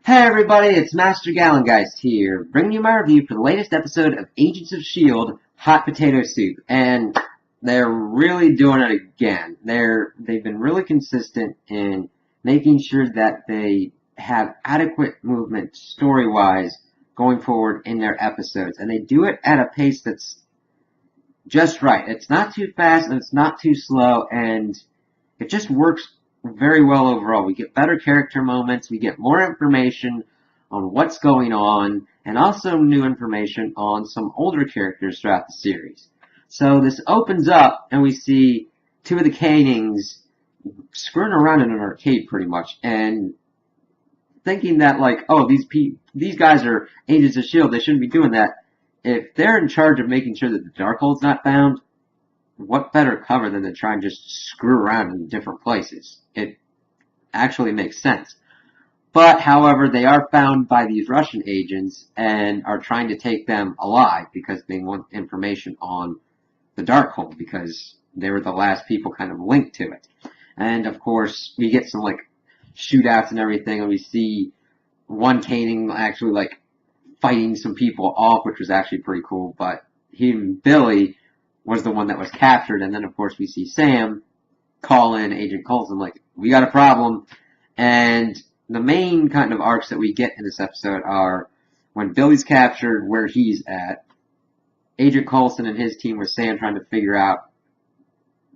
Hey everybody, it's Master Gallengeist here, bringing you my review for the latest episode of Agents of S.H.I.E.L.D. Hot Potato Soup. And they're really doing it again. They've been really consistent in making sure that they have adequate movement story-wise going forward in their episodes. And they do it at a pace that's just right. It's not too fast and it's not too slow, and it just works very well overall. We get better character moments, we get more information on what's going on, and also new information on some older characters throughout the series. So this opens up, and we see two of the Kanings screwing around in an arcade pretty much, and thinking that like, oh, these guys are agents of S.H.I.E.L.D., they shouldn't be doing that. If they're in charge of making sure that the Darkhold's not found, what better cover than to try and just screw around in different places? It actually makes sense. But, however, they are found by these Russian agents and are trying to take them alive because they want information on the Darkhold because they were the last people kind of linked to it. And, of course, we get some, like, shootouts and everything, and we see one Kaning actually, like, fighting some people off, which was actually pretty cool, but he and Billy was the one that was captured, and then of course we see Sam call in Agent Coulson like, we got a problem, and the main kind of arcs that we get in this episode are when Billy's captured, where he's at, Agent Coulson and his team with Sam trying to figure out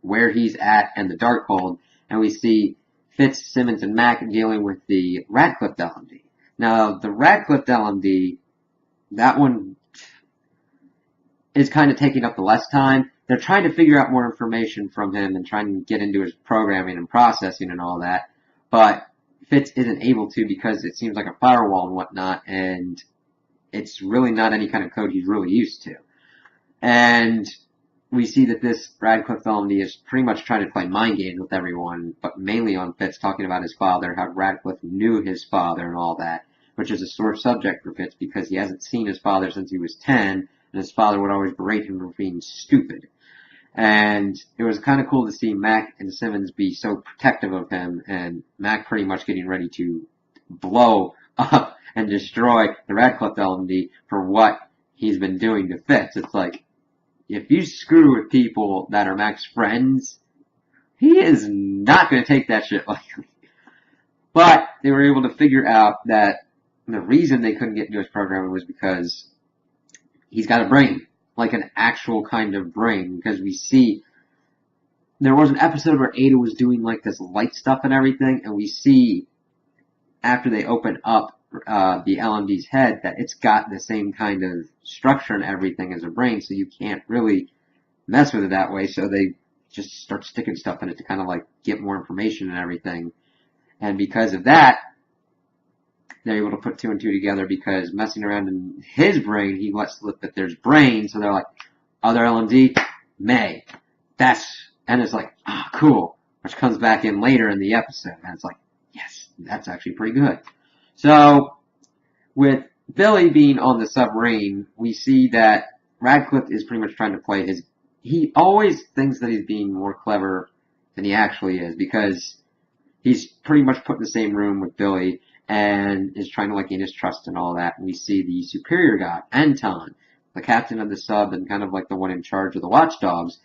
where he's at and the Darkhold, and we see Fitz, Simmons, and Mac dealing with the Radcliffe LMD. Now, the Radcliffe LMD, that one is kind of taking up the less time. They're trying to figure out more information from him and trying to get into his programming and processing and all that. But Fitz isn't able to because it seems like a firewall and whatnot, and it's really not any kind of code he's really used to. And we see that this Radcliffe LMD is pretty much trying to play mind games with everyone, but mainly on Fitz, talking about his father, how Radcliffe knew his father and all that, which is a sore subject for Fitz because he hasn't seen his father since he was 10, and his father would always berate him for being stupid. And it was kind of cool to see Mac and Simmons be so protective of him, and Mac pretty much getting ready to blow up and destroy the Radcliffe LMD for what he's been doing to Fitz. It's like, if you screw with people that are Mac's friends, he is not going to take that shit lightly. But they were able to figure out that the reason they couldn't get into his programming was because he's got a brain, like an actual kind of brain, because we see there was an episode where Ada was doing like this light stuff and everything, and we see after they open up the LMD's head that it's got the same kind of structure and everything as a brain, so you can't really mess with it that way, so they just start sticking stuff in it to kind of like get more information and everything. And because of that, they're able to put two and two together because messing around in his brain, he lets slip that there's brain, so they're like, other LMD, May. And it's like, cool, which comes back in later in the episode, and it's like, yes, that's actually pretty good. So, with Billy being on the submarine, we see that Radcliffe is pretty much trying to play he always thinks that he's being more clever than he actually is, because he's pretty much put in the same room with Billy, and is trying to like gain his trust and all that. And we see the superior guy, Anton, the captain of the sub and kind of like the one in charge of the watchdogs,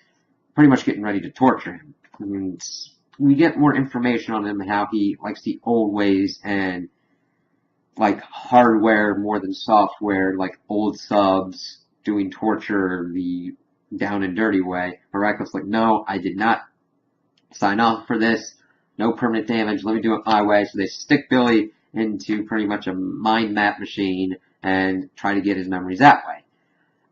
pretty much getting ready to torture him. And we get more information on him and how he likes the old ways and like hardware more than software, like old subs doing torture the down and dirty way. Radcliffe's like, no, I did not sign off for this. No permanent damage. Let me do it my way. So they stick Billy into pretty much a mind map machine and try to get his memories that way.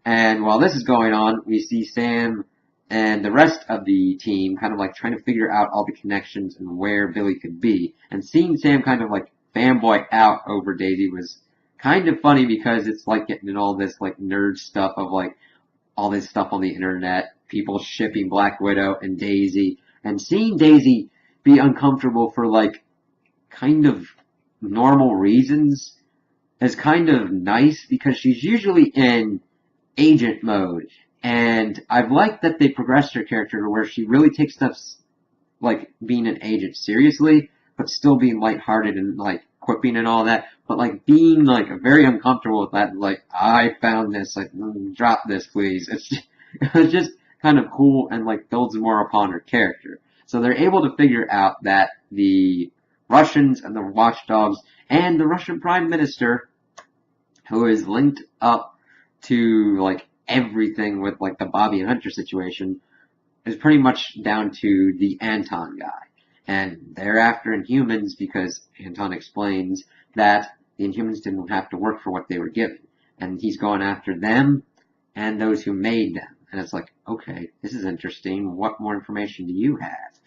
And while this is going on, we see Sam and the rest of the team kind of like trying to figure out all the connections and where Billy could be. And seeing Sam kind of like fanboy out over Daisy was kind of funny because it's like getting in all this like nerd stuff of like all this stuff on the internet, people shipping Black Widow and Daisy, and seeing Daisy be uncomfortable for like kind of normal reasons is kind of nice because she's usually in agent mode, and I've liked that they progressed her character to where she really takes stuff like being an agent seriously, but still being lighthearted and like quipping and all that, but like being like very uncomfortable with that, like I found this, like drop this please. It was just kind of cool and like builds more upon her character. So they're able to figure out that the Russians and the watchdogs and the Russian Prime Minister, who is linked up to like everything with like the Bobby and Hunter situation, is pretty much down to the Anton guy. And they're after Inhumans because Anton explains that the Inhumans didn't have to work for what they were given. And he's going after them and those who made them. And it's like, okay, this is interesting. What more information do you have?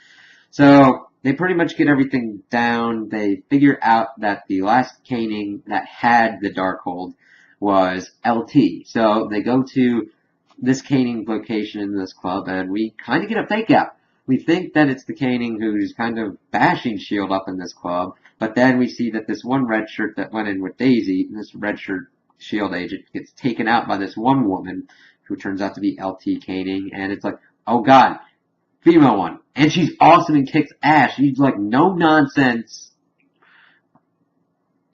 So they pretty much get everything down. They figure out that the last caning that had the Darkhold was LT. So they go to this caning location in this club, and we kind of get a fake out. We think that it's the caning who's kind of bashing S.H.I.E.L.D. up in this club, but then we see that this one red shirt that went in with Daisy, this red shirt S.H.I.E.L.D. agent, gets taken out by this one woman who turns out to be LT caning, and it's like, oh god, female one. And she's awesome and kicks ass. She's like no nonsense,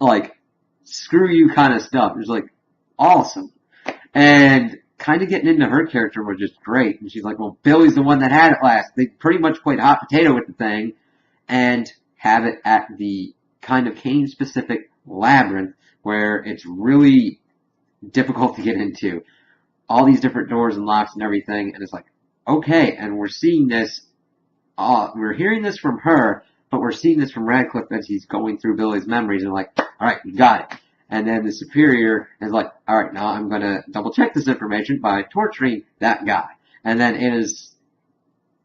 like screw you kind of stuff. It's like awesome. And kind of getting into her character was just great. And she's like, well, Billy's the one that had it last. They pretty much played hot potato with the thing and have it at the kind of Kane-specific labyrinth where it's really difficult to get into. All these different doors and locks and everything. And it's like, okay. And we're seeing this, we're hearing this from her, but we're seeing this from Radcliffe as he's going through Billy's memories and like, alright, you got it. And then the superior is like, alright, now I'm gonna double check this information by torturing that guy. And then it is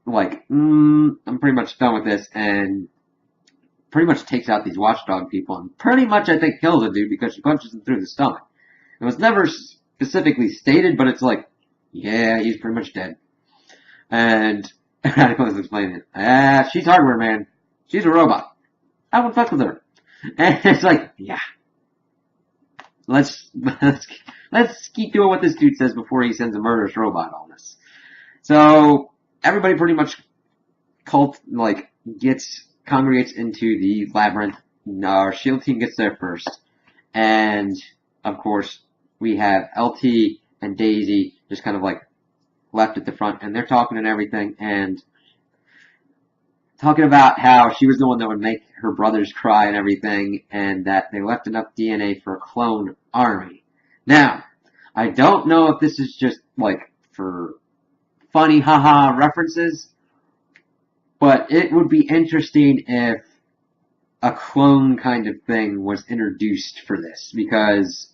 like, I'm pretty much done with this, and pretty much takes out these watchdog people, and pretty much I think kills a dude because she punches him through the stomach. It was never specifically stated, but it's like, yeah, he's pretty much dead. And Radical is explaining it. She's hardware, man. She's a robot. I would fuck with her. And it's like, yeah. Let's keep doing what this dude says before he sends a murderous robot on us. So everybody pretty much congregates into the labyrinth. Our S.H.I.E.L.D. team gets there first, and of course we have LT and Daisy just kind of like left at the front, and they're talking and everything, and talking about how she was the one that would make her brothers cry and everything, and that they left enough DNA for a clone army. Now, I don't know if this is just, like, for funny haha references, but it would be interesting if a clone kind of thing was introduced for this, because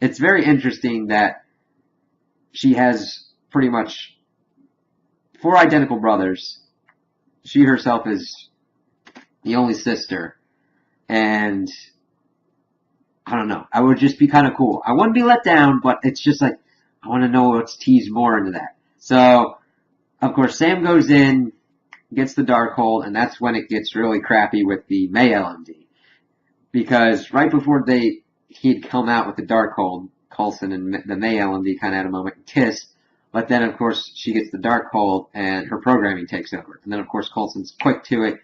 it's very interesting that she has pretty much 4 identical brothers. She herself is the only sister, and I don't know. I would just be kind of cool. I wouldn't be let down, but it's just like, I want to know what's teased more into that. So, of course, Sam goes in, gets the Darkhold, and that's when it gets really crappy with the May LMD. Because right before he'd come out with the Darkhold, Coulson and the May LMD kind of had a moment and kiss. But then, of course, she gets the Darkhold, and her programming takes over. And then, of course, Coulson's quick to it.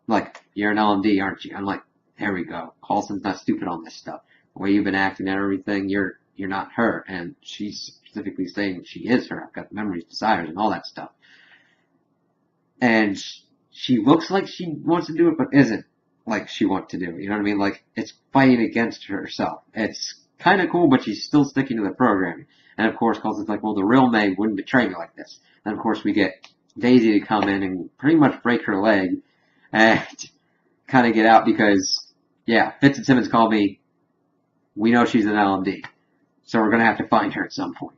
Like, you're an LMD, aren't you? I'm like, there we go. Coulson's not stupid on this stuff. The way you've been acting and everything, you're not her. And she's specifically saying she is her. I've got memories, desires, and all that stuff. And she looks like she wants to do it, but isn't like she wants to do it. You know what I mean? Like, it's fighting against herself. It's kind of cool, but she's still sticking to the programming. And of course, Coulson's like, well, the real May wouldn't betray me like this. And of course, we get Daisy to come in and pretty much break her leg and kind of get out because, yeah, Fitz and Simmons called me. We know she's an LMD. So we're going to have to find her at some point.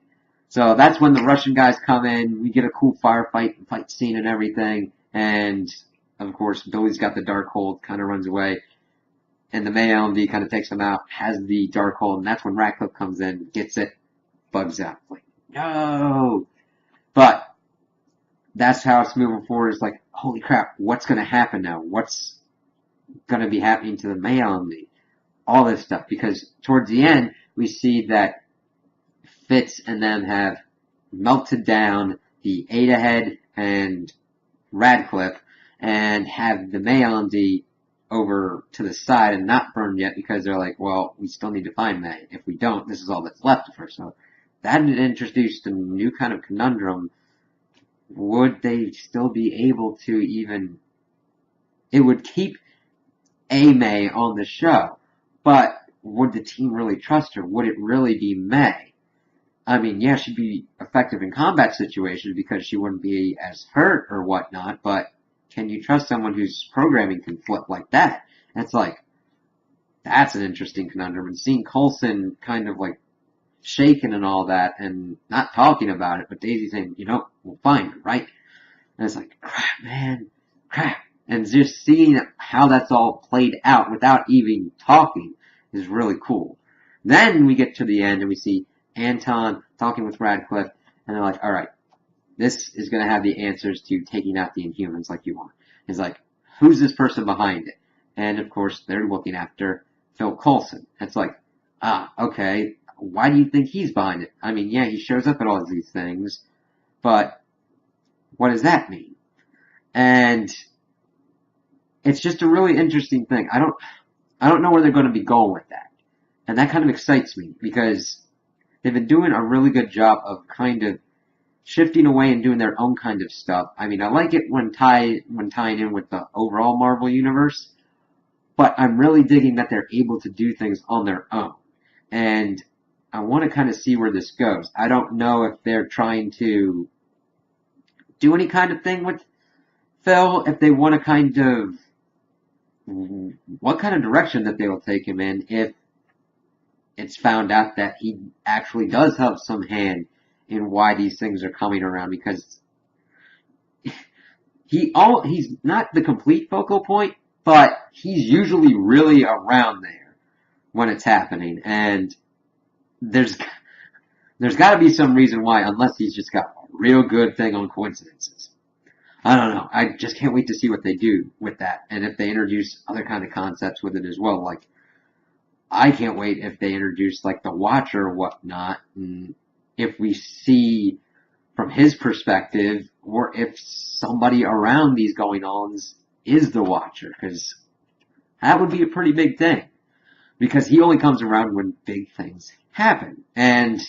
So that's when the Russian guys come in. We get a cool firefight and fight scene and everything. And, of course, Billy's got the Darkhold, kind of runs away. And the May LMD kind of takes him out, has the Darkhold, and that's when Radcliffe comes in, gets it, bugs out. Like, no! But that's how it's moving forward. It's like, holy crap, what's going to happen now? What's going to be happening to the May LMD? All this stuff. Because towards the end, we see that Fitz and them have melted down the Ada Head and Radcliffe and have the May LMD over to the side and not burned yet because they're like, well, we still need to find May. If we don't, this is all that's left of her. So that introduced a new kind of conundrum. Would they still be able to even... It would keep May on the show, but would the team really trust her? Would it really be May? I mean, yeah, she'd be effective in combat situations because she wouldn't be as hurt or whatnot, but can you trust someone whose programming can flip like that? And it's like, that's an interesting conundrum. And seeing Coulson kind of like shaken and all that and not talking about it, but Daisy saying, we'll find her, right? And it's like, crap, man, crap. And just seeing how that's all played out without even talking is really cool. Then we get to the end and we see Anton talking with Radcliffe, and they're like, alright, this is going to have the answers to taking out the Inhumans like you want. He's like, who's this person behind it? And of course, they're looking after Phil Coulson. It's like, okay, why do you think he's behind it? I mean, yeah, he shows up at all of these things, but what does that mean? And it's just a really interesting thing. I don't know where they're going to be going with that. And that kind of excites me because they've been doing a really good job of kind of shifting away and doing their own kind of stuff. I mean, I like it when tying in with the overall Marvel universe, but I'm really digging that they're able to do things on their own. And I want to kind of see where this goes. I don't know if they're trying to do any kind of thing with Phil, if they want to kind of, what kind of direction that they will take him in if it's found out that he actually does have some hand in why these things are coming around, because he's not the complete focal point, but he's usually really around there when it's happening, and there's got to be some reason why, unless he's just got a real good thing on coincidences. I don't know. I just can't wait to see what they do with that, and if they introduce other kind of concepts with it as well. Like, I can't wait if they introduce like the Watcher or whatnot, and if we see from his perspective, or if somebody around these going-ons is the Watcher, because that would be a pretty big thing. Because he only comes around when big things happen, and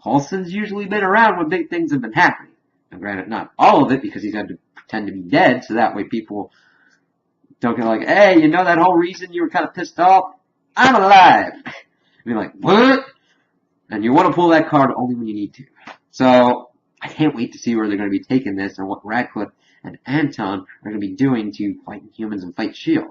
Coulson's usually been around when big things have been happening. Now, granted, not all of it, because he's had to pretend to be dead, so that way people don't get like, hey, that whole reason you were kind of pissed off? I'm alive! And be like, what? And you want to pull that card only when you need to. So, I can't wait to see where they're going to be taking this, and what Radcliffe and Anton are going to be doing to fight humans and fight S.H.I.E.L.D.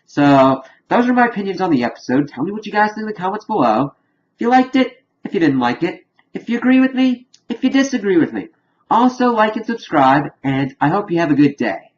So, those are my opinions on the episode. Tell me what you guys think in the comments below. If you liked it, if you didn't like it, if you agree with me, if you disagree with me. Also, like and subscribe, and I hope you have a good day.